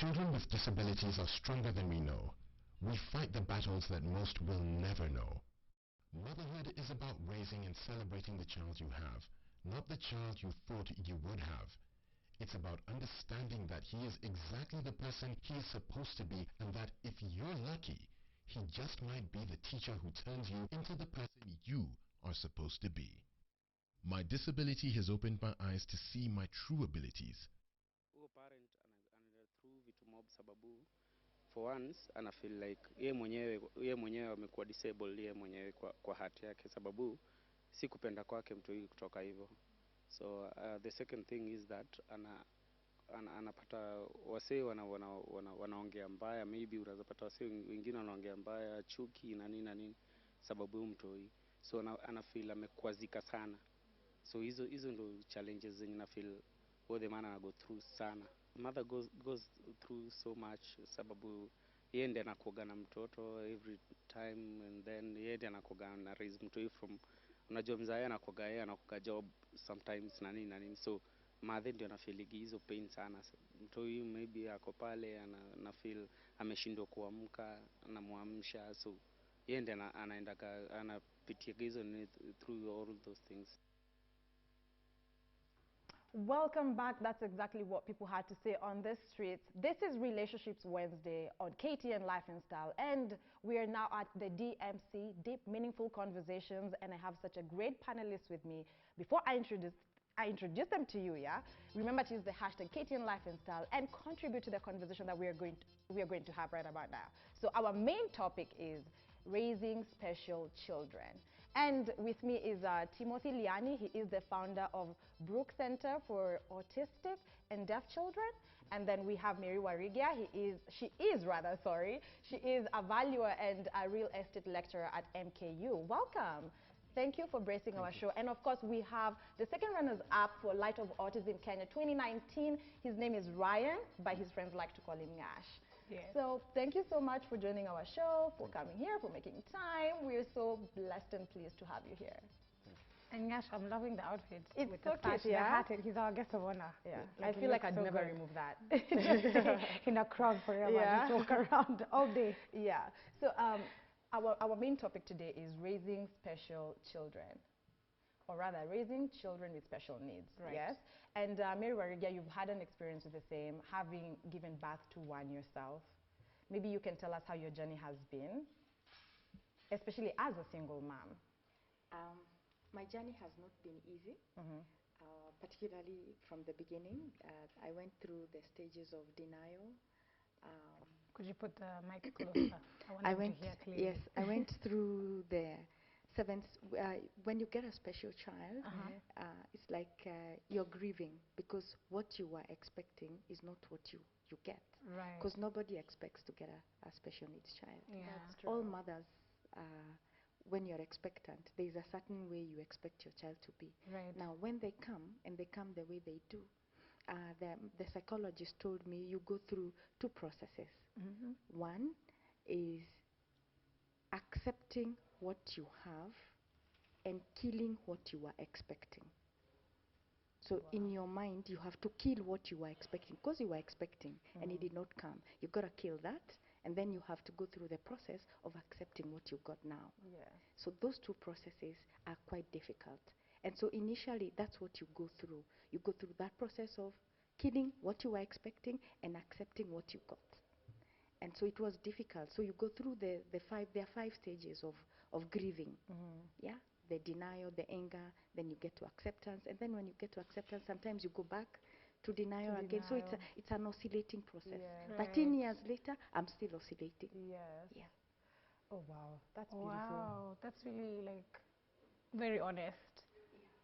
Children with disabilities are stronger than we know. We fight the battles that most will never know. Motherhood is about raising and celebrating the child you have, not the child you thought you would have. It's about understanding that he is exactly the person he is supposed to be, and that if you're lucky, he just might be the teacher who turns you into the person you are supposed to be. My disability has opened my eyes to see my true abilities. Parent through vitu mob sababu for once ana feel like ye mwenyewe amekuwa disabled ye mwenyewe kwa hati yake, sababu si kupenda kwake mtu huyu kutoka hivyo. So the second thing is that anapata wasee wanaongea mbaya, maybe unaweza wasee wengine wanaongea mbaya, chuki na nini sababu mtu huyu. So ana feel amekwazika sana. So hizo ndo challenges zenye na feel the man go through sana. Mother goes through so much sababu yeye ndiye anakuaga na mtoto every time, and then yeye ndiye anakuaga na raise mtoto from, unajua mzae anakuaga job sometimes na nini, so mother ndiye anafeeligi hizo pain sana. Mtoto huyu maybe ako pale ana feel ameshindwa kuamka, anamuamsha, so yeye ndiye anapitia hizo through all those things. Welcome back. That's exactly what people had to say on the streets. This is Relationships Wednesday on KTN Life and Style, and we are now at the DMC, Deep Meaningful Conversations, and I have such a great panelist with me. Before I introduce them to you, yeah? Remember to use the hashtag KTN Life and Style and contribute to the conversation that we are going to have right about now. So our main topic is raising special children. And with me is Timothy Liani. He is the founder of Brook Center for Autistic and Deaf Children. And then we have Mary Warigia. She is a valuer and a real estate lecturer at MKU. Welcome. Thank you for bracing our show. And of course, we have the second runners-up for Light of Autism Kenya 2019. His name is Ryan, but his friends like to call him Nash. Yes. So thank you so much for joining our show, for coming here, for making time. We're so blessed and pleased to have you here. And Nash, I'm loving the outfit. It's with so the cute, yeah? hat, and he's our guest of honor. Yeah, like I feel like I'd so never good. remove that. In a crowd forever, yeah. We talk around all day. Yeah. So our main topic today is raising special children, or rather raising children with special needs. Right. Yes. And Mary Warigia, you've had an experience with the same, having given birth to one yourself. Maybe you can tell us how your journey has been, especially as a single mom. My journey has not been easy, particularly from the beginning. I went through the stages of denial. Could you put the mic closer? I want to hear clearly. Yes, I went through the seventh. When you get a special child, it's like you're grieving, because what you were expecting is not what you get. Right. Because nobody expects to get a special needs child. Yeah. That's true. All mothers, when you're expectant, there's a certain way you expect your child to be. Right. Now, when they come, and they come the way they do, the psychologist told me you go through two processes. One is accepting what you have and killing what you are expecting. So in your mind, you have to kill what you were expecting, because you were expecting and it did not come. You've got to kill that, and then you have to go through the process of accepting what you got now. Yeah. So those two processes are quite difficult. And so initially, that's what you go through. You go through that process of killing what you were expecting and accepting what you got. And so it was difficult. So you go through there are 5 stages of grieving. Yeah. The denial, the anger, then you get to acceptance, and then when you get to acceptance, sometimes you go back to denial again. So it's an oscillating process. Yeah. 13 years later, I'm still oscillating. Yes. Yeah. Oh wow, that's beautiful. Wow, that's really very honest.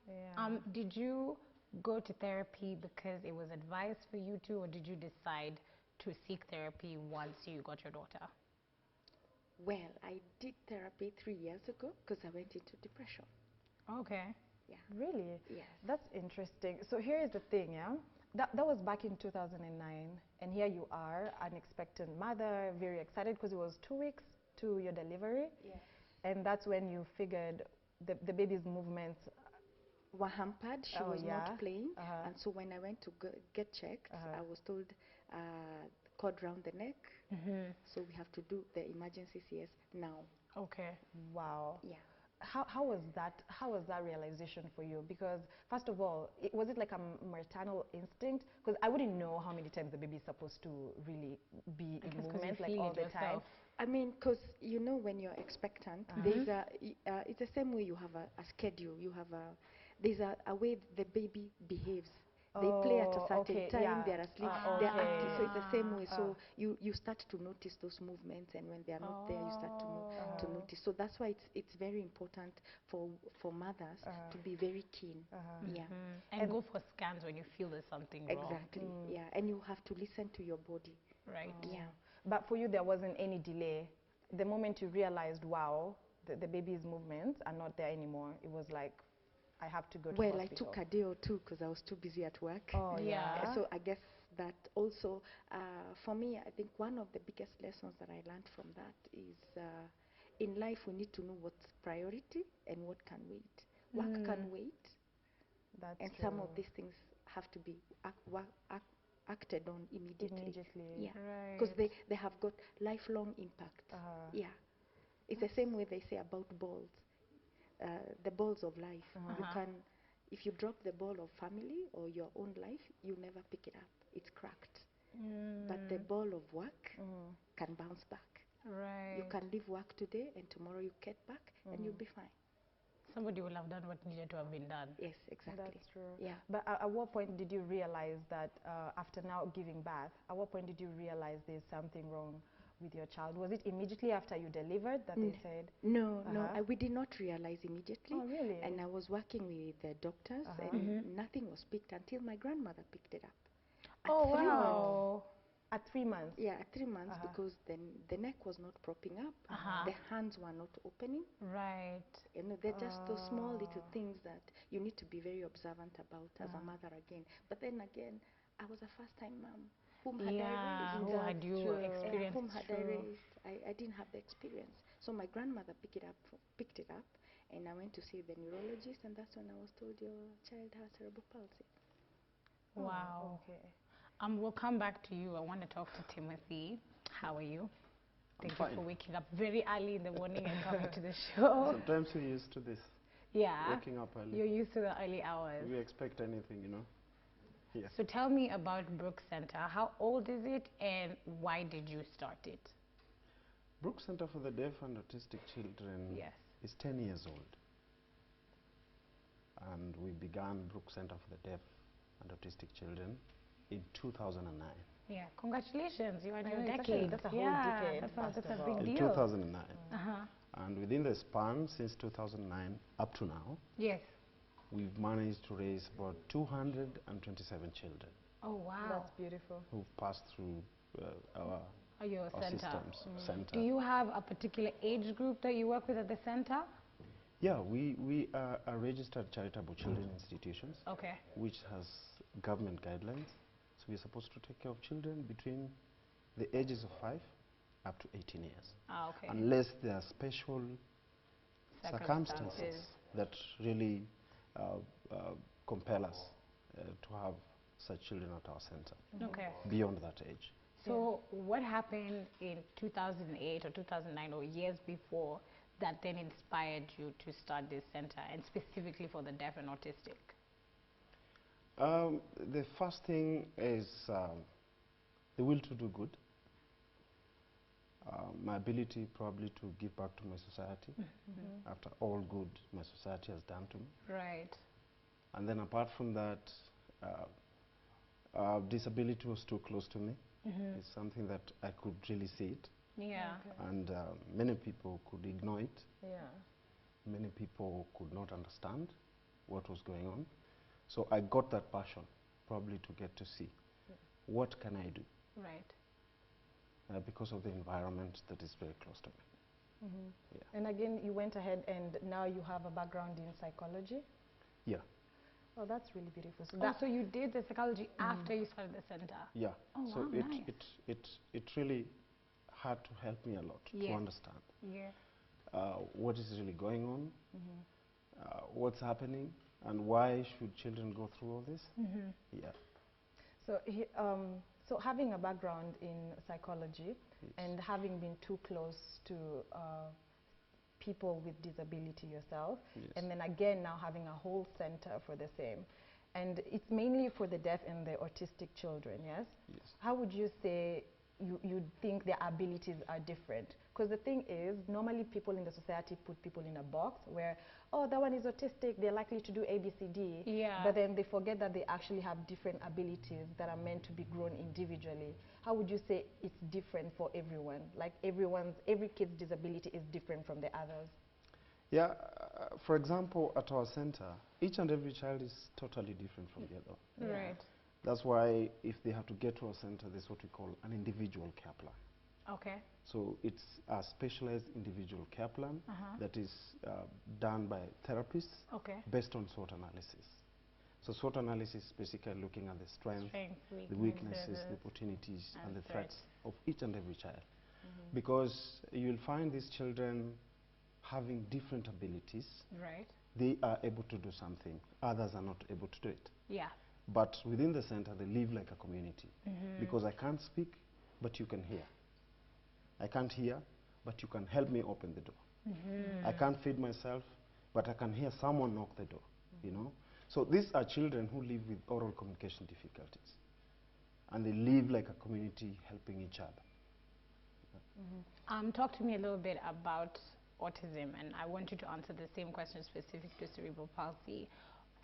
Yeah. Did you go to therapy because it was advised for you to, or did you decide to seek therapy once you got your daughter? Well, I did therapy 3 years ago because I went into depression. Okay. Yeah. Really? Yes. That's interesting. So here is the thing, yeah? That was back in 2009, and here you are, an expectant mother, very excited because it was 2 weeks to your delivery. Yes. And that's when you figured the baby's movements were hampered. She was not playing. And so when I went to get checked, I was told cord round the neck. So we have to do the emergency CS now. Okay. Wow. Yeah. How was that? How was that realization for you? Because first of all, was it like a maternal instinct? Because I wouldn't know how many times the baby is supposed to really be in movement like all the time. I mean, because you know when you're expectant, there's it's the same way you have a schedule. You have there's a way the baby behaves. They play at a certain time, they're asleep, they're active, so it's the same way. So you start to notice those movements, and when they're not there, you start to notice. So that's why it's very important for mothers to be very keen. Yeah. And go for scans when you feel there's something wrong. Exactly. Yeah, and you have to listen to your body. Right. Yeah. But for you, there wasn't any delay. The moment you realized, wow, the baby's movements are not there anymore, it was like, I have to go to hospital. Well, I took a day or two because I was too busy at work. Oh, yeah. So I guess that also, for me, I think one of the biggest lessons that I learned from that is in life we need to know what's priority and what can wait. Work can wait, and That's some of true. these things have to be acted on immediately. Yeah, Right. because they have got lifelong impact. Yeah, it's the same way they say about balls. The balls of life. You can, if you drop the ball of family or your own life, you never pick it up. It's cracked. But the ball of work can bounce back. Right. You can leave work today and tomorrow you get back and you'll be fine. Somebody will have done what needed to have been done. Yes, exactly. That's true. Yeah. But at what point did you realize that after now giving birth, at what point did you realize there's something wrong with your child? Was it immediately after you delivered that they said? No, we did not realize immediately. Oh, really? And I was working with the doctors and nothing was picked until my grandmother picked it up. At 3 months. At 3 months? Yeah, at 3 months because then the neck was not propping up, the hands were not opening. Right. You know, they're just those small little things that you need to be very observant about as a mother again. But then again, I was a first-time mom. Whom had I raised? Who had you experienced? Whom had I raised? I didn't have the experience. So my grandmother picked it up, and I went to see the neurologist, and that's when I was told your child has cerebral palsy. Wow. Okay. We'll come back to you. I want to talk to Timothy. How are you? Thank you for waking up very early in the morning and coming to the show. Sometimes we're used to this. Yeah. Waking up early. You're used to the early hours. We expect anything, you know. Yeah. So tell me about Brooks Center. How old is it and why did you start it? Brooks Center for the Deaf and Autistic Children is 10 years old. And we began Brooks Center for the Deaf and Autistic Children in 2009. Yeah, congratulations. You are in your That's decade. a whole decade. That's a big In deal. 2009. And within the span since 2009 up to now, Yes. we've managed to raise about 227 children. Oh, wow. That's beautiful. Who've passed through our center. systems center. Do you have a particular age group that you work with at the center? Yeah, we are a registered charitable children institutions, which has government guidelines. So we're supposed to take care of children between the ages of 5 up to 18 years. Unless there are special circumstances that really compel us to have such children at our center beyond that age. So what happened in 2008 or 2009 or years before that then inspired you to start this center, and specifically for the deaf and autistic? The first thing is the will to do good. My ability probably to give back to my society after all good my society has done to me. Right. And then apart from that, disability was too close to me. It's something that I could really see it. Yeah. And many people could ignore it. Yeah. Many people could not understand what was going on. So I got that passion probably to get to see what can I do. Right. Because of the environment that is very close to me. Yeah. And again, you went ahead and now you have a background in psychology? Yeah. Oh, that's really beautiful. So, so you did the psychology after you started the center? Yeah. Oh, so wow, nice. it really had to help me a lot to understand what is really going on, what's happening, and why should children go through all this. Yeah. So, So having a background in psychology and having been too close to people with disability yourself, and then again now having a whole center for the same, and it's mainly for the deaf and the autistic children, yes? Yes. How would you say you think their abilities are different? Because the thing is, normally people in the society put people in a box where, oh, that one is autistic, they're likely to do A, B, C, D. Yeah. But then they forget that they actually have different abilities that are meant to be grown individually. How would you say it's different for everyone? Like every kid's disability is different from the others? Yeah, for example, at our center, each and every child is totally different from the other. Right. That's why if they have to get to our center, there's what we call an individual care plan. Okay. So it's a specialized individual care plan that is done by therapists based on SWOT analysis. So SWOT analysis is basically looking at the strengths, the weaknesses, the opportunities, and the threats of each and every child. Because you'll find these children having different abilities. Right. They are able to do something, others are not able to do it. Yeah. But within the center, they live like a community. Because I can't speak, but you can hear. I can't hear, but you can help me open the door. I can't feed myself, but I can hear someone knock the door, you know. So these are children who live with oral communication difficulties. And they live like a community, helping each other. Talk to me a little bit about autism, and I want you to answer the same question specific to cerebral palsy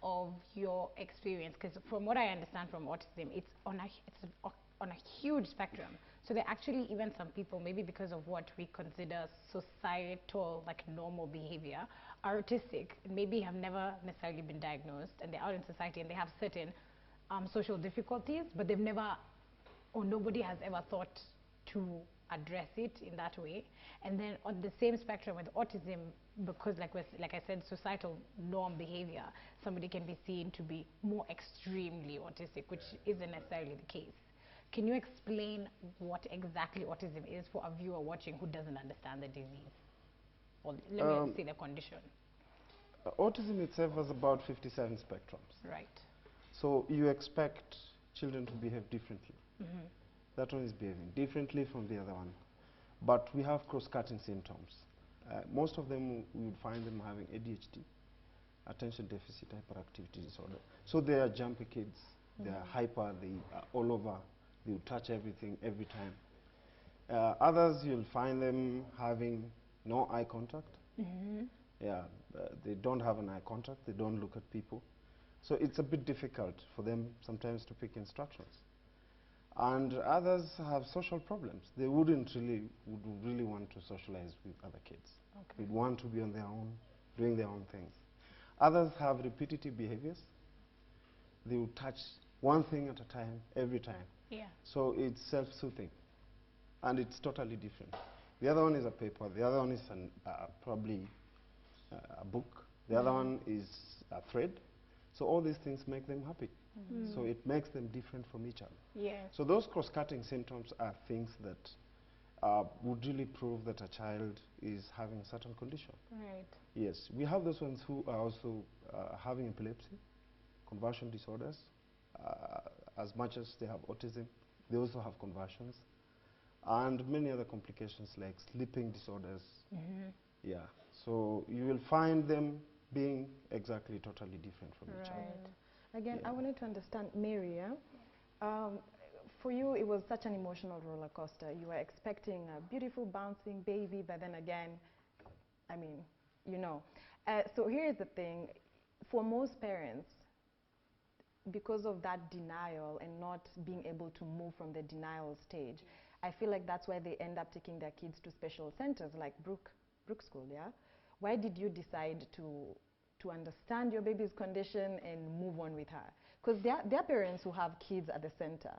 of your experience, because from what I understand from autism, it's on a huge spectrum. So there are actually even some people, maybe because of what we consider societal, like normal behavior, are autistic, and maybe have never necessarily been diagnosed, and they're out in society and they have certain social difficulties, but they've never, or nobody has ever thought to address it in that way. And then on the same spectrum with autism, because like I said, societal norm behavior, somebody can be seen to be more extremely autistic, which isn't necessarily the case. Can you explain what exactly autism is for a viewer watching who doesn't understand the disease? Or let me say the condition. Autism itself has about 57 spectrums. Right. So you expect children to behave differently. That one is behaving differently from the other one. But we have cross-cutting symptoms. Most of them, we would find them having ADHD, attention deficit hyperactivity disorder. So they are jumpy kids, they are hyper, they are all over, they will touch everything every time. Others, you'll find them having no eye contact. They don't have an eye contact, they don't look at people. So it's a bit difficult for them sometimes to pick instructions. And others have social problems. They would really want to socialize with other kids. They'd want to be on their own, doing their own things. Others have repetitive behaviors. They will touch one thing at a time, every time. So it's self-soothing, and it's totally different. The other one is a paper. The other one is probably a book. The other one is a thread. So all these things make them happy. So it makes them different from each other. So those cross-cutting symptoms are things that would really prove that a child is having a certain condition. Right. Yes, we have those ones who are also having epilepsy, conversion disorders. As much as they have autism, they also have conversions, and many other complications like sleeping disorders. So you will find them being exactly totally different from each other. Again, I wanted to understand, Mary, for you it was such an emotional roller coaster. You were expecting a beautiful bouncing baby, but then again, I mean, you know. So here's the thing, for most parents, because of that denial and not being able to move from the denial stage, I feel like that's why they end up taking their kids to special centers like Brook School, Why did you decide to understand your baby's condition and move on with her? Because there are parents who have kids at the center.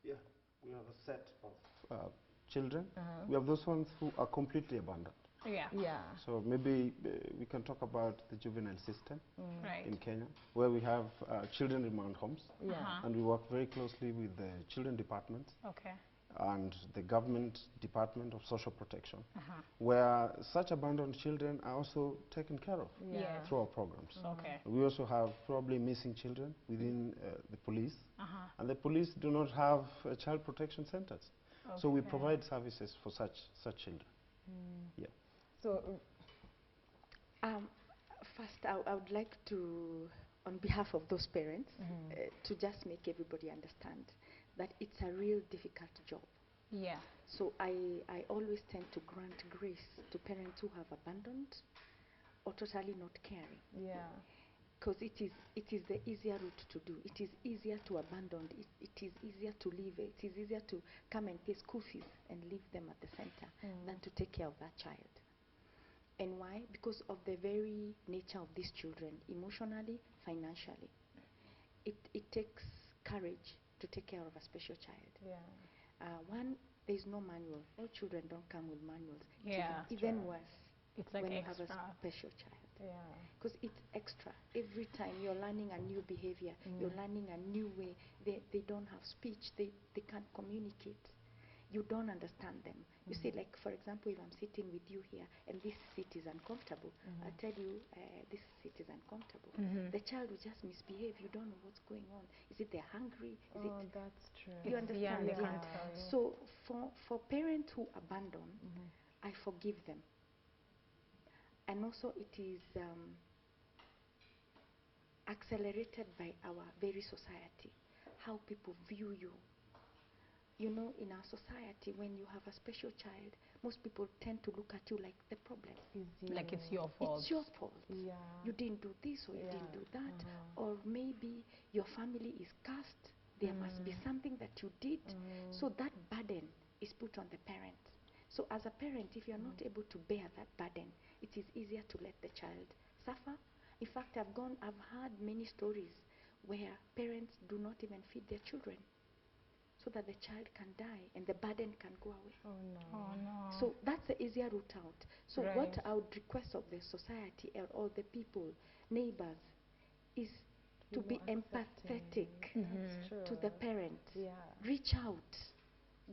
Yeah, we have a set of children. We have those ones who are completely abandoned. So maybe we can talk about the juvenile system in Kenya, where we have children remand homes, and we work very closely with the children department. and the government Department of Social Protection, where such abandoned children are also taken care of through our programs. We also have probably missing children within the police, and the police do not have child protection centers. So we provide services for such children. Yeah. So, first, I would like to, on behalf of those parents, to just make everybody understand that it's a real difficult job. Yeah. So I always tend to grant grace to parents who have abandoned or totally not caring. yeah. Because it is the easier route to do. It is easier to abandon. It is easier to leave. It is easier to come and pay school fees and leave them at the center than to take care of that child. And why? Because of the very nature of these children, emotionally, financially. It takes courage to take care of a special child. Yeah. One, there is no manual. All children don't come with manuals. Yeah. It's even worse. It's like when extra. you have a special child. Yeah. Because it's extra. Every time you're learning a new behavior, you're learning a new way. They don't have speech. They can't communicate. You don't understand them. You see, like, for example, if I'm sitting with you here and this seat is uncomfortable, I tell you, this seat is uncomfortable. The child will just misbehave. You don't know what's going on. Is it they're hungry? Is it That's true. you understand? they can't tell you. So for parents who abandon, I forgive them. And also it is accelerated by our very society, how people view you. You know, in our society, when you have a special child, most people tend to look at you like the problem. Like it's your fault. It's your fault. Yeah. You didn't do this or you didn't do that. Or maybe your family is cursed. There must be something that you did. So that burden is put on the parent. So as a parent, if you're not able to bear that burden, it is easier to let the child suffer. In fact, I've heard many stories where parents do not even feed their children so that the child can die and the burden can go away. Oh no. Oh no. So that's the easier route out. So Right. what I would request of the society or all the people, neighbors, is to be empathetic to the parent. Yeah. Reach out.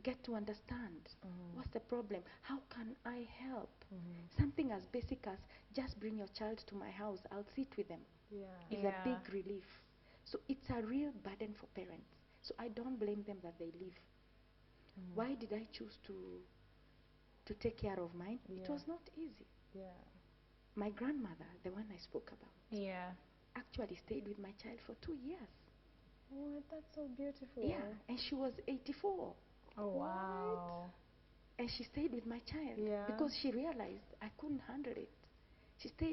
Get to understand what's the problem. How can I help? Something as basic as just bring your child to my house. I'll sit with them. Yeah. Is a big relief. So it's a real burden for parents. So I don't blame them that they leave. Why did I choose to take care of mine? It was not easy. Yeah. My grandmother, the one I spoke about, Yeah. actually stayed with my child for 2 years. Oh, that's so beautiful. Yeah, and she was 84. Oh wow. And she stayed with my child Yeah. because she realized I couldn't handle it.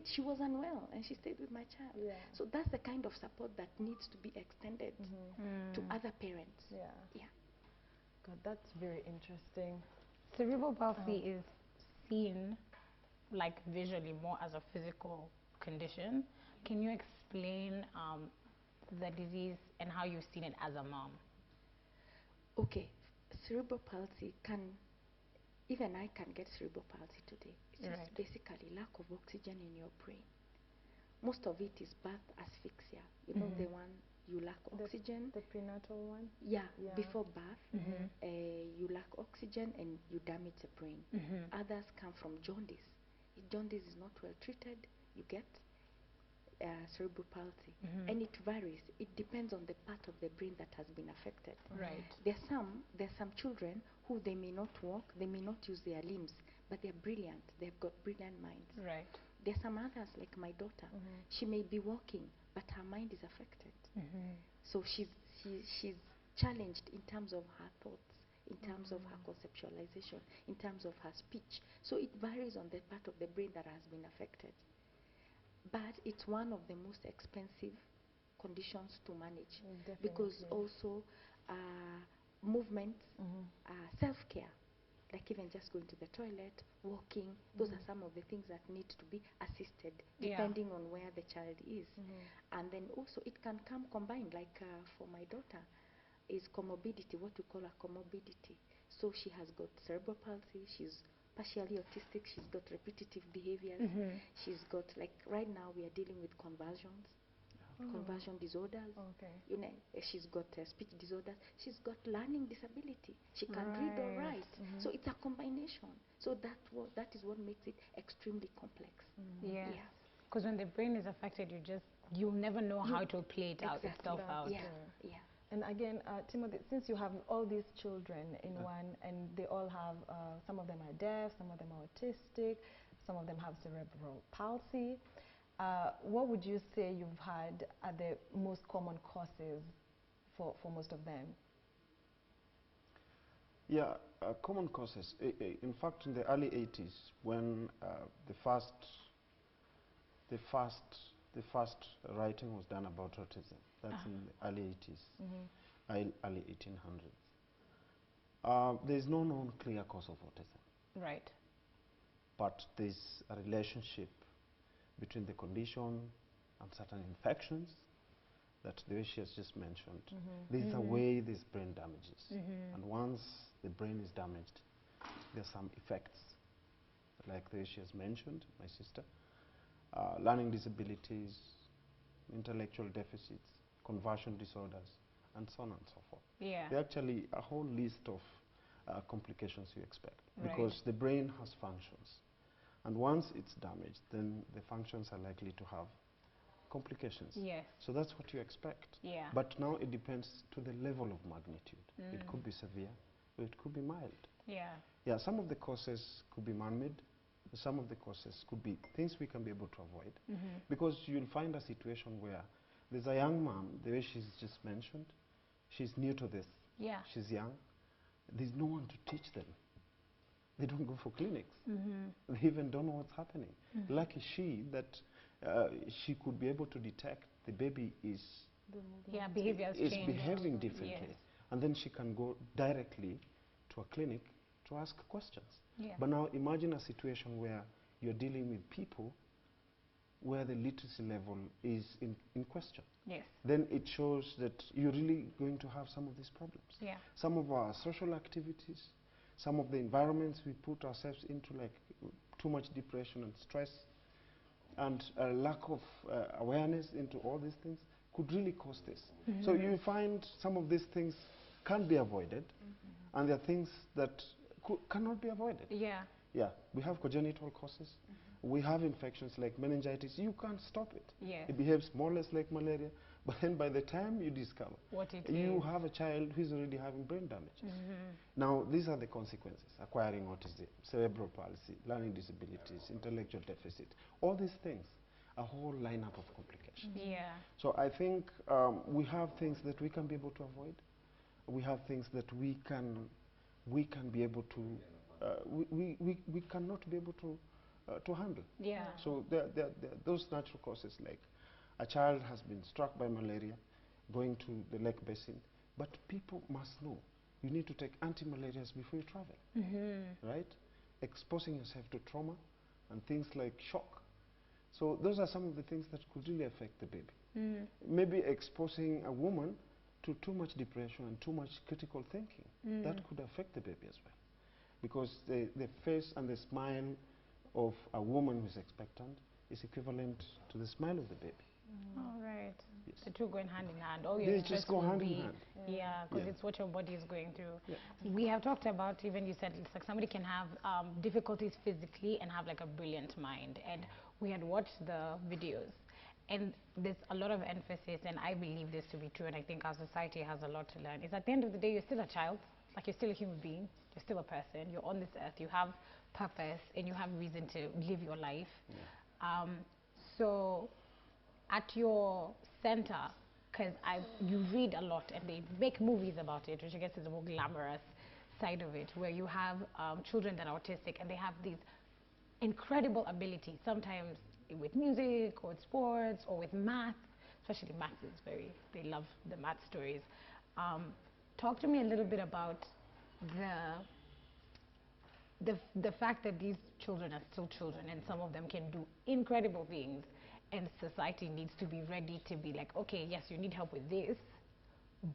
She was unwell and she stayed with my child. Yeah. So that's the kind of support that needs to be extended to other parents. Yeah. Yeah. God, that's very interesting. Cerebral palsy is seen like visually more as a physical condition. Can you explain the disease and how you've seen it as a mom? Okay, cerebral palsy even I can get cerebral palsy today. It's just basically lack of oxygen in your brain. Most of it is birth asphyxia. You know, the one you lack oxygen. The prenatal one? Yeah, before birth, you lack oxygen and you damage the brain. Others come from jaundice. If jaundice is not well treated, you get cerebral palsy. And it varies. It depends on the part of the brain that has been affected. Right. There's some children who they may not walk, they may not use their limbs, but they're brilliant. They've got brilliant minds. Right. There's some others, like my daughter. She may be walking, but her mind is affected. So she's challenged in terms of her thoughts, in terms of her conceptualization, in terms of her speech. So it varies on the part of the brain that has been affected. But it's one of the most expensive conditions to manage because also movements, self-care, like even just going to the toilet, walking, those are some of the things that need to be assisted depending on where the child is. And then also it can come combined, like for my daughter is comorbidity, what we call a comorbidity. So she has got cerebral palsy, she's partially autistic, she's got repetitive behaviors, she's got, like right now we are dealing with convulsions. conversion disorders. Okay. You know, she's got speech disorders. She's got learning disability. She can read or write. So it's a combination. So that is what makes it extremely complex. Yes. Yeah. Because when the brain is affected, you'll never know how to play it out itself out. Yeah. Yeah. And again, Timothy, since you have all these children in one, and they all have, some of them are deaf, some of them are autistic, some of them have cerebral palsy, what would you say you've had are the most common causes for most of them? Yeah, common causes. In fact, in the early 80s, when the first writing was done about autism, that's in the early 80s, early 1800s. There's no known clear cause of autism. Right. But there's a relationship between the condition and certain infections that the way she has just mentioned. There's a way these brain damages. And once the brain is damaged, there's some effects, like the way she has mentioned, my sister, learning disabilities, intellectual deficits, conversion disorders, and so on and so forth. Yeah. There are actually a whole list of complications you expect, because the brain has functions. And once it's damaged, then the functions are likely to have complications. Yes. So that's what you expect. Yeah. But now it depends to the level of magnitude. It could be severe, or it could be mild. Yeah. Yeah, some of the causes could be man-made. Some of the causes could be things we can be able to avoid. Because you'll find a situation where there's a young mom, the way she's just mentioned, she's new to this. Yeah. She's young. There's no one to teach them. They don't go for clinics. They even don't know what's happening. Lucky she that she could be able to detect the baby is behaving differently. Yes. And then she can go directly to a clinic to ask questions. Yeah. But now imagine a situation where you're dealing with people where the literacy level is in question. Yes. Then it shows that you're really going to have some of these problems. Yeah. Some of our social activities, some of the environments we put ourselves into, like too much depression and stress, and a lack of awareness into all these things could really cause this. So you find some of these things can be avoided, and there are things that cannot be avoided. Yeah. Yeah, we have congenital causes. We have infections like meningitis. You can't stop it. Yes. It behaves more or less like malaria, but then by the time you discover, you have a child who's already having brain damage. Now, these are the consequences: acquiring autism, cerebral palsy, learning disabilities, intellectual deficit, all these things, a whole lineup of complications. Yeah. So I think we have things that we can be able to avoid. We have things that we can be able to, we cannot be able to handle. Yeah. So there those natural causes, like a child has been struck by malaria, going to the lake basin, but people must know you need to take anti-malarials before you travel, right? Exposing yourself to trauma and things like shock. So those are some of the things that could really affect the baby. Maybe exposing a woman to too much depression and too much critical thinking, that could affect the baby as well. Because the face and the smile of a woman who's expectant is equivalent to the smile of the baby. All right. Yes. The two going hand in hand. All your They interests just go will hand in be, hand. yeah, because it's what your body is going through. Yeah. We have talked about, even you said, it's like somebody can have difficulties physically and have like a brilliant mind. And we had watched the videos. And there's a lot of emphasis, and I believe this to be true, and I think our society has a lot to learn, is at the end of the day, you're still a child, like you're still a human being, you're still a person, you're on this earth, you have purpose, and you have reason to live your life. So at your center, because you read a lot, and they make movies about it, which I guess is a more glamorous side of it, where you have children that are autistic, and they have these incredible abilities, sometimes with music or with sports or with math, especially math is they love the math stories. Talk to me a little bit about the fact that these children are still children, and some of them can do incredible things, and society needs to be ready to be like, okay, yes, you need help with this,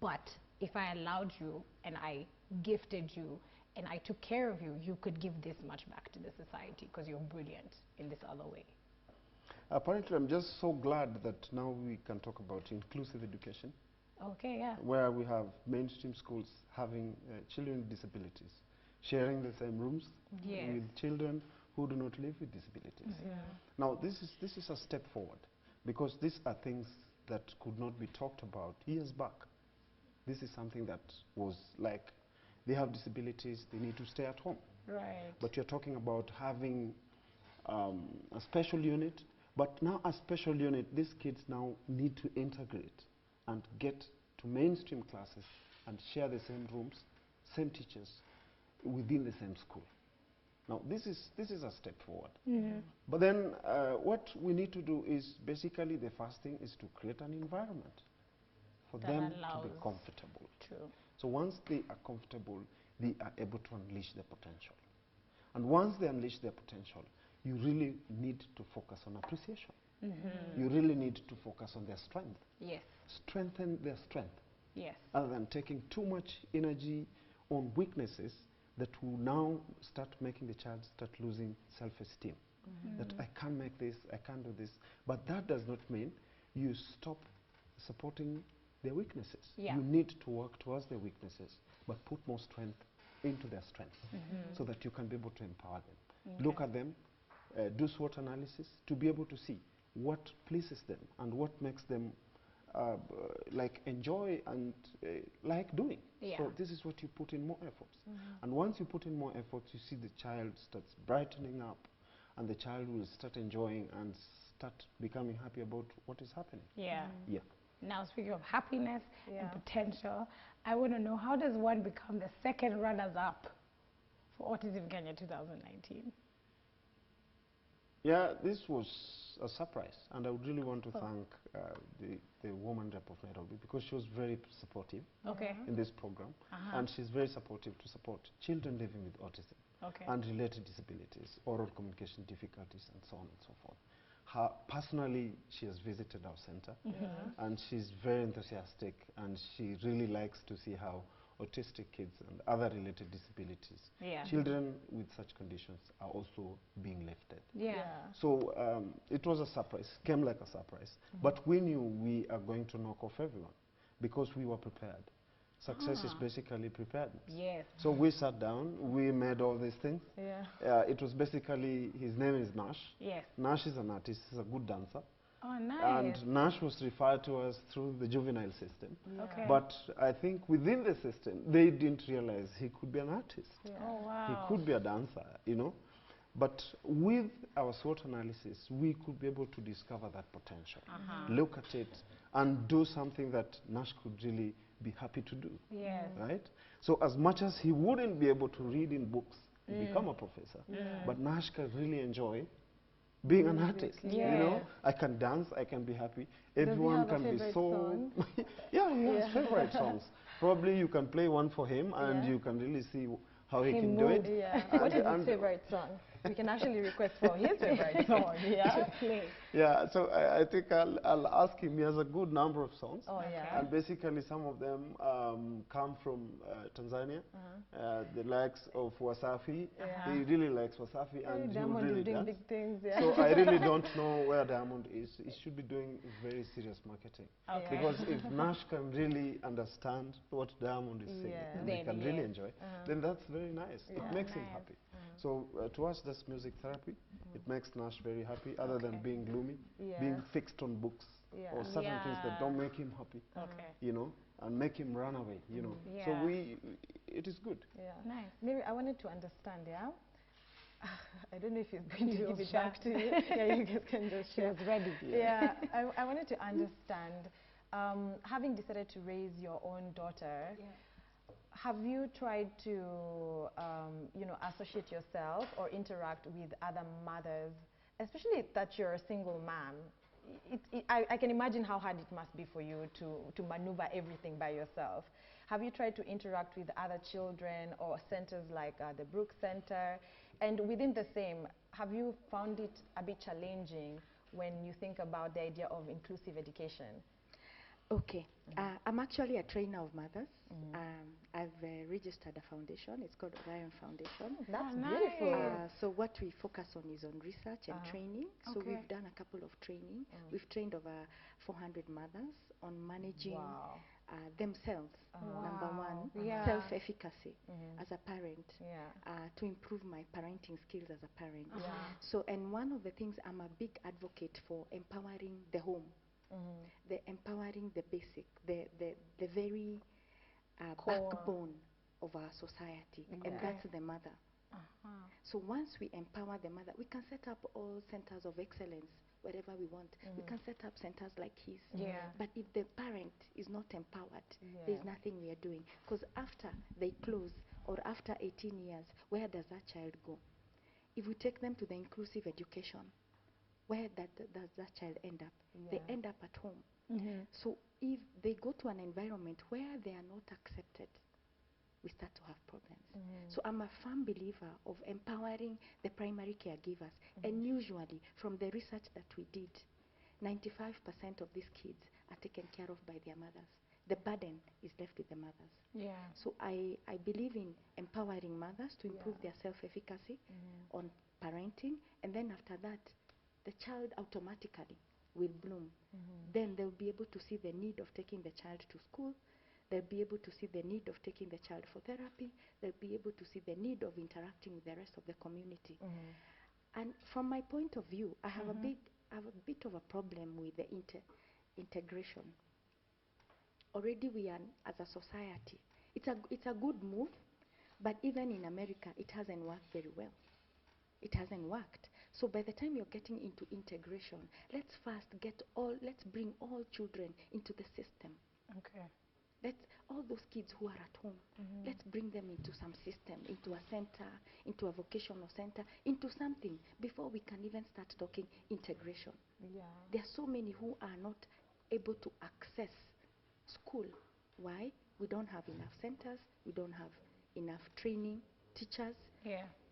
but if I allowed you and I gifted you and I took care of you, you could give this much back to the society because you're brilliant in this other way. Apparently, I'm just so glad that now we can talk about inclusive education. Okay, yeah. Where we have mainstream schools having children with disabilities, sharing the same rooms with children who do not live with disabilities. Now, this is a step forward, because these are things that could not be talked about years back. This is something that was like, they have disabilities, they need to stay at home. Right. But you're talking about having a special unit, but now a special unit, these kids now need to integrate and get to mainstream classes and share the same rooms, same teachers, within the same school. Now, this is a step forward. But then what we need to do is, basically, the first thing is to create an environment for them to be comfortable. True. So once they are comfortable, they are able to unleash their potential. And once they unleash their potential, you really need to focus on appreciation. You really need to focus on their strength. Yes. Strengthen their strength. Yes. Other than taking too much energy on weaknesses that will now start making the child start losing self-esteem. That I can't make this, I can't do this. But that does not mean you stop supporting their weaknesses. Yeah. You need to work towards their weaknesses, but put more strength into their strengths so that you can be able to empower them. Look at them, do SWOT analysis to be able to see what pleases them and what makes them like enjoy and like doing. So this is what you put in more efforts. And once you put in more efforts, you see the child starts brightening up, and the child will start enjoying and start becoming happy about what is happening. Yeah. Yeah. Now, speaking of happiness and potential, I want to know, how does one become the second runners-up for Autism Kenya 2019? Yeah, this was a surprise, and I would really want to thank the woman rep of Nairobi, because she was very supportive in this program, and she's very supportive to support children living with autism and related disabilities, oral communication difficulties, and so on and so forth. Personally, she has visited our center, and she's very enthusiastic, and she really likes to see how autistic kids and other related disabilities, children with such conditions, are also being lifted. So it was a surprise, came like a surprise, but we knew we are going to knock off everyone, because we were prepared. Success is basically preparedness. So we sat down, we made all these things. It was basically, his name is Nash. Nash is an artist, he's a good dancer. Oh, nice. And Nash was referred to us through the juvenile system. But I think within the system, they didn't realize he could be an artist. Oh, wow. He could be a dancer, you know. But with our SWOT analysis, we could be able to discover that potential, look at it, and do something that Nash could really be happy to do. Right? So as much as he wouldn't be able to read in books to become a professor, but Nash can really enjoy being an artist. You know, I can dance, I can be happy. Everyone can be so... yeah, he has favorite songs. Probably you can play one for him, and you can really see how he can do it. What is his favorite song? We can actually request for his favorite song. Yeah, so I think I'll ask him. He has a good number of songs. And basically some of them come from Tanzania. The likes of Wasafi. He really likes Wasafi, and he will really dance. Big things, So I really don't know where Diamond is. He should be doing very serious marketing. Because if Nash can really understand what Diamond is saying, and he can really enjoy, then that's very nice. It makes him happy. So to us, that's music therapy. It makes Nash very happy, other than being gloomy, being fixed on books, or certain things that don't make him happy, you know, and make him run away, you know. So it is good. Nice. Maybe I wanted to understand, I don't know if he's going to give it back to you. You guys can just share. She was ready. I wanted to understand, having decided to raise your own daughter, have you tried to, you know, associate yourself or interact with other mothers, especially that you're a single mom? I can imagine how hard it must be for you to maneuver everything by yourself. Have you tried to interact with other children or centers like the Brook Center? And within the same, have you found it a bit challenging when you think about the idea of inclusive education? Okay. I'm actually a trainer of mothers. I've registered a foundation. It's called Orion Foundation. That's beautiful. So what we focus on is on research and training. So we've done a couple of training. We've trained over 400 mothers on managing themselves, number one, self-efficacy as a parent, to improve my parenting skills as a parent. So, and one of the things I'm a big advocate for, empowering the home, the empowering the basic, the very backbone of our society, and that's the mother. So once we empower the mother, we can set up all centers of excellence wherever we want. We can set up centers like his. But if the parent is not empowered, there's nothing we are doing. Because after they close, or after 18 years, where does that child go? If we take them to the inclusive education, where does that child end up? They end up at home. So if they go to an environment where they are not accepted, we start to have problems. So I'm a firm believer of empowering the primary caregivers. And usually, from the research that we did, 95% of these kids are taken care of by their mothers. The burden is left with the mothers. So I believe in empowering mothers to improve their self-efficacy on parenting. And then after that, the child automatically will bloom. Then they'll be able to see the need of taking the child to school. They'll be able to see the need of taking the child for therapy. They'll be able to see the need of interacting with the rest of the community. And from my point of view, I have a bit of a problem with the integration. Already we are, as a society, it's a good move, but even in America, it hasn't worked very well. It hasn't worked. So by the time you're getting into integration, let's bring all children into the system. Let's, all those kids who are at home, let's bring them into some system, into a center, into a vocational center, into something before we can even start talking integration. There are so many who are not able to access school. Why? We don't have enough centers, we don't have enough training, teachers,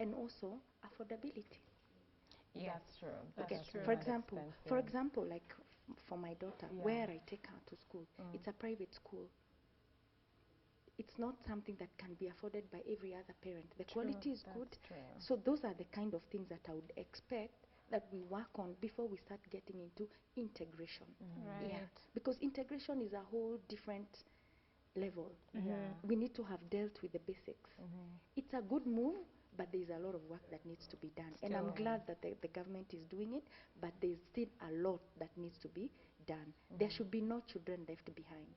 and also affordability. That's true. That's true. For example, like for my daughter, where I take her to school, it's a private school. It's not something that can be afforded by every other parent. The quality is good. So those are the kind of things that I would expect that we work on before we start getting into integration. Because integration is a whole different level. We need to have dealt with the basics. It's a good move, but there's a lot of work that needs to be done. And I'm glad that the government is doing it, but there's still a lot that needs to be done. There should be no children left behind.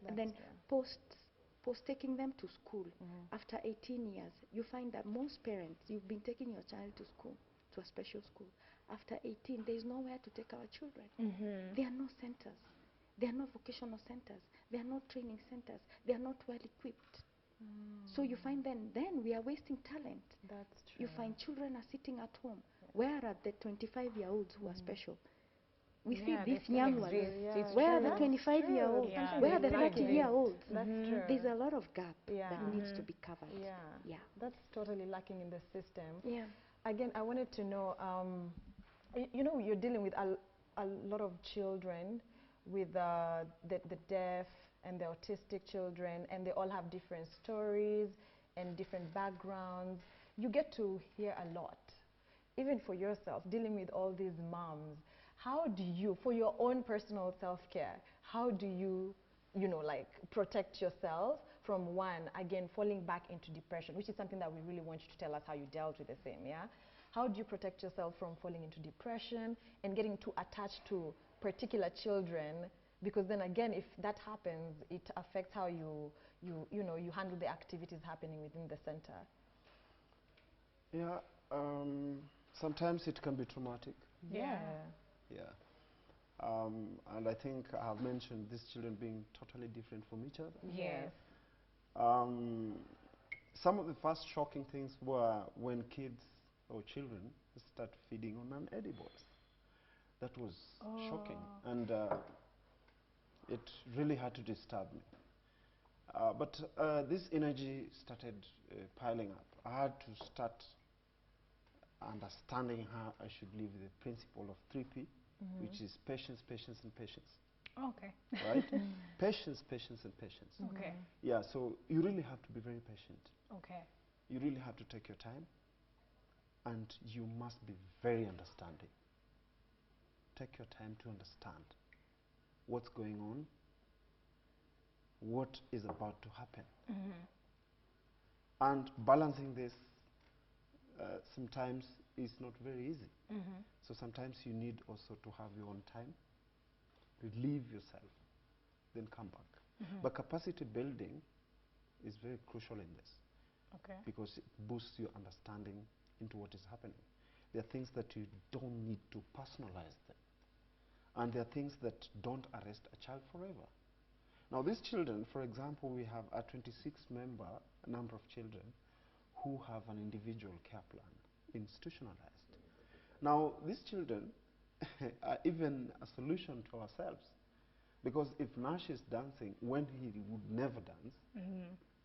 And then post taking them to school, after 18 years, you find that most parents, you've been taking your child to school, to a special school. After 18, there's nowhere to take our children. There are no centers. There are no vocational centers. There are no training centers. They are not well equipped. So you find then we are wasting talent. That's true. You find children are sitting at home. Where are the 25-year-olds who are special? We see these young ones. Where are the 25-year-olds? Where are the 30-year-olds? There's a lot of gap that needs to be covered. That's totally lacking in the system. Again, I wanted to know, you know, you're dealing with a lot of children with the deaf and the autistic children, and they all have different stories and different backgrounds. You get to hear a lot, even for yourself, dealing with all these moms. How do you, for your own personal self-care, how do you, you know, like protect yourself from one, again, falling back into depression, which is something that we really want you to tell us how you dealt with the same, How do you protect yourself from falling into depression and getting too attached to particular children? Because then again, if that happens, it affects how you handle the activities happening within the center. Sometimes it can be traumatic. And I think I have mentioned these children being totally different from each other. Some of the first shocking things were when kids or children start feeding on unedibles. That was shocking, and it really had to disturb me. But this energy started piling up. I had to start understanding how I should live with the principle of 3P, which is patience, patience, and patience. Right? Patience, patience, and patience. Yeah, so you really have to be very patient. You really have to take your time, and you must be very understanding. take your time to understand what's going on, what is about to happen. And balancing this sometimes is not very easy. So sometimes you need also to have your own time, relieve yourself, then come back. But capacity building is very crucial in this. Okay. Because it boosts your understanding into what is happening. There are things that you don't need to personalize them. And there are things that don't arrest a child forever. Now these children, for example, we have a 26-member number of children who have an individual care plan, institutionalized. Now these children are even a solution to ourselves. Because if Nash is dancing when he would never dance,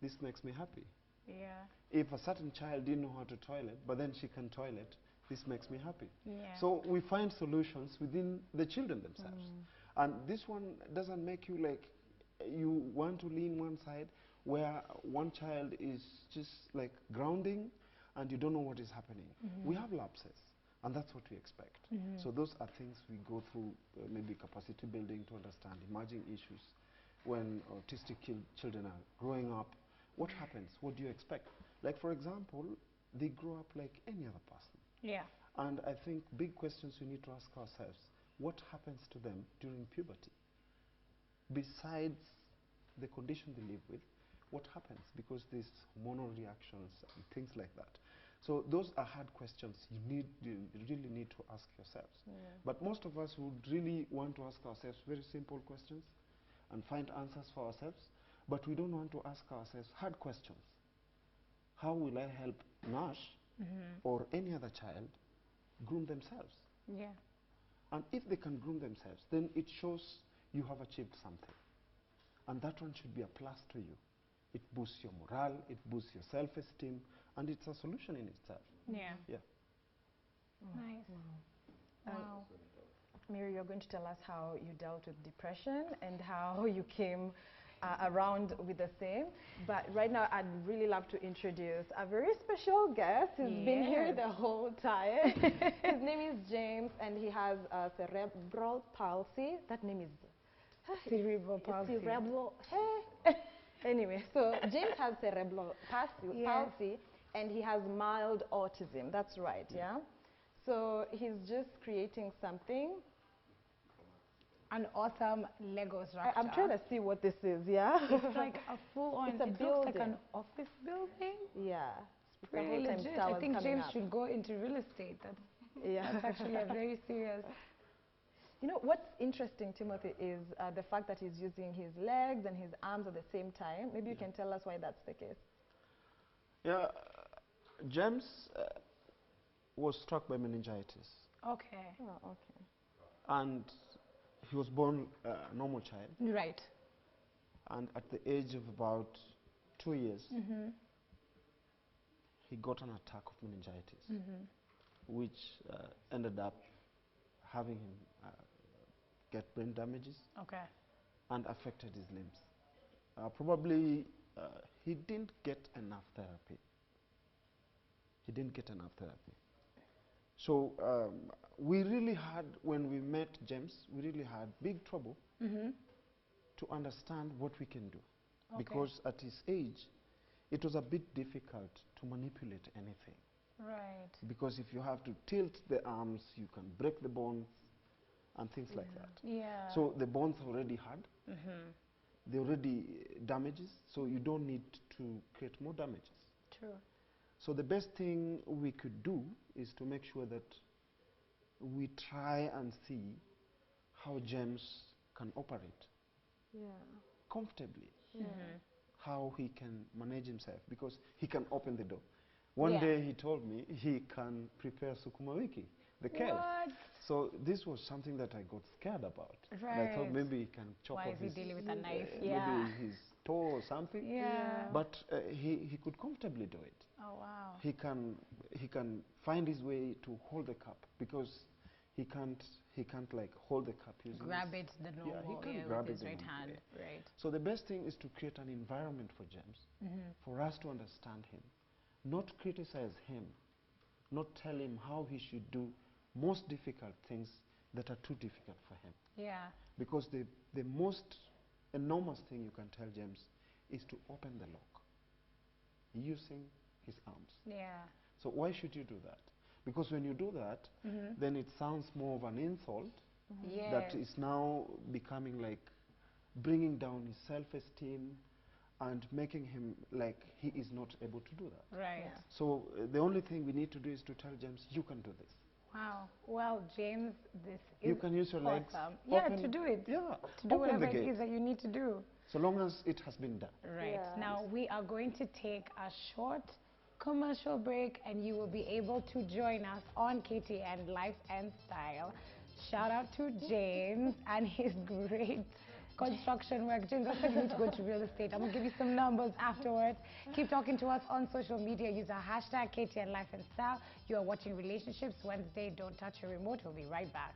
this makes me happy. Yeah. If a certain child didn't know how to toilet, but then she can toilet, this makes me happy. Yeah. So we find solutions within the children themselves. And this one doesn't make you like, you want to lean one side where one child is just like grounding and you don't know what is happening. We have lapses, and that's what we expect. So those are things we go through, maybe capacity building to understand emerging issues. When autistic children are growing up, what happens? What do you expect? Like, for example, they grow up like any other person. Yeah. And I think big questions we need to ask ourselves, what happens to them during puberty? Besides the condition they live with, what happens? Because there's hormonal reactions and things like that. So those are hard questions you really need to ask yourselves. But most of us would really want to ask ourselves very simple questions and find answers for ourselves, but we don't want to ask ourselves hard questions. How will I help Nash or any other child groom themselves? Yeah. And if they can groom themselves, then it shows you have achieved something. And that one should be a plus to you. It boosts your morale, it boosts your self-esteem, and it's a solution in itself. Yeah. Yeah. Nice. Wow. Mary, you're going to tell us how you dealt with depression and how you came around with the same. But right now, I'd really love to introduce a very special guest. He's been here the whole time. His name is James, and he has cerebral palsy. That name is cerebral palsy. Cerebral. Hey. Anyway, so James has cerebral palsy, and he has mild autism. That's right, yeah? So he's just creating something. An awesome Lego structure. I'm trying to see what this is, yeah? It's like a full-on, it looks like an office building. Yeah. It's pretty legit. I think James should go into real estate. That's actually a very serious. You know, what's interesting, Timothy, is the fact that he's using his legs and his arms at the same time. Maybe you can tell us why that's the case. Yeah, James was struck by meningitis. Okay. Oh, okay. And he was born a normal child. Right. And at the age of about 2 years, he got an attack of meningitis, which ended up having him get brain damages and affected his limbs. Probably he didn't get enough therapy. So we really had, when we met James, we really had big trouble to understand what we can do. Because at his age, it was a bit difficult to manipulate anything. Right. Because if you have to tilt the arms, you can break the bones and things like that. Yeah. So the bones are already hard. They're already damages, so you don't need to create more damages. True. So the best thing we could do is to make sure that we try and see how James can operate comfortably, how he can manage himself, because he can open the door. One day he told me he can prepare sukuma wiki, the kale. So this was something that I got scared about. Right. And I thought maybe he can chop off he dealing with a knife? maybe his toe or something. Yeah. But he could comfortably do it. Oh wow. He can find his way to hold the cup, because he can't like hold the cup using grab it the normal he can't grab with his it right hand. Right. So the best thing is to create an environment for James, for us to understand him, not criticize him, not tell him how he should do most difficult things that are too difficult for him. Yeah. Because the most enormous thing you can tell James is to open the lock using his arms. Yeah. So why should you do that? Because when you do that, then it sounds more of an insult that is now becoming like bringing down his self-esteem and making him like he is not able to do that. Right. Yeah. So the only thing we need to do is to tell James, you can do this. Wow. Well, James, this is you can use your legs. Awesome. Yeah, to do it. Yeah. To do whatever it is that you need to do. So long as it has been done. Right. Yeah. Now, we are going to take a short commercial break, and you will be able to join us on KTN Life and Style. Shout out to James and his great construction work. James, I said you need to go to real estate. I'm going to give you some numbers afterwards. Keep talking to us on social media. Use our hashtag KTN Life and Style. You are watching Relationships Wednesday. Don't touch your remote. We'll be right back.